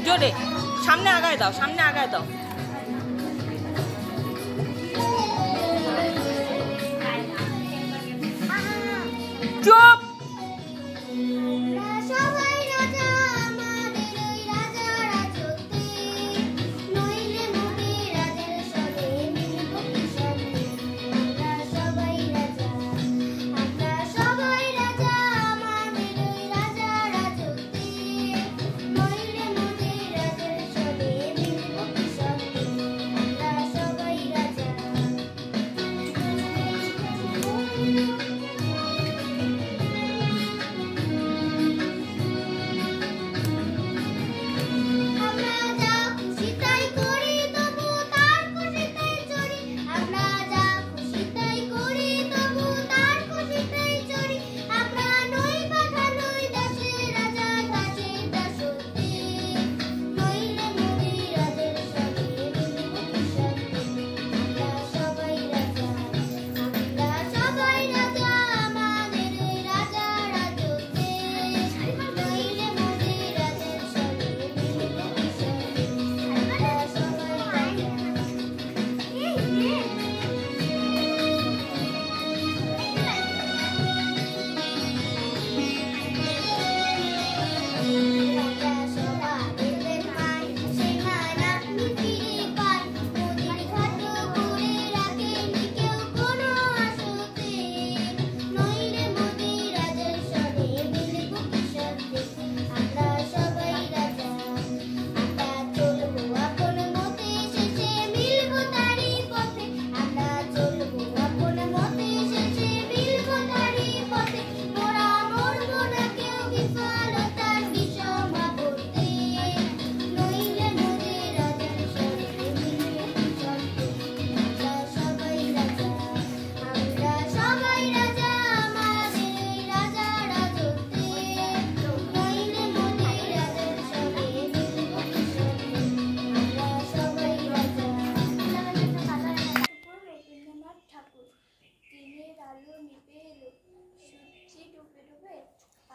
জোরে সামনে আগায় দাও, সামনে আগায় দাও। চুপ।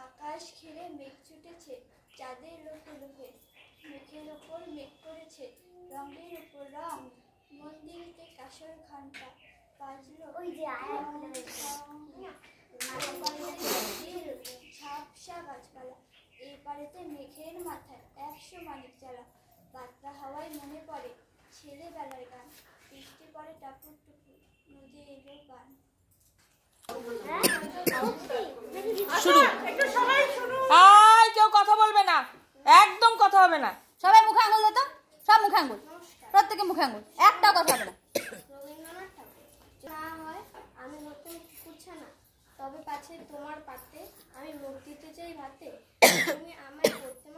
আকাশ ঘিরে মেঘ ছুটেছে, চাঁদের লোকে লোকে, মেঘের ওপর মেঘ করেছে, রঙের উপর রং। মন্দিরেতে কাঁসর ঘন্টা বাজলো, ঝাপসা গাছপালা, এই পাড়েতে মেঘের মাথায় 100 মানিক জ্বালা। বাতাস হাওয়ায় মনে পড়ে ছেলেবেলার গান, বৃষ্টি পড়ে টাপুর টুপুর, নদী এলো গান। শুরু। কেউ কথা বলবে না, একদম কথা হবে না। সবাই মুখে আঙুল দে তো, সব মুখে আঙুল, প্রত্যেকে মুখে আঙুল, একটা কথা হবে না। রবীন্দ্রনাথ ঠাকুর। না হয় আমি হতে কুচ্ছা না, তবে পাছে তোমার পাতে আমি মুখ দিতে চাই ভাতে। তুমি আমায় করতে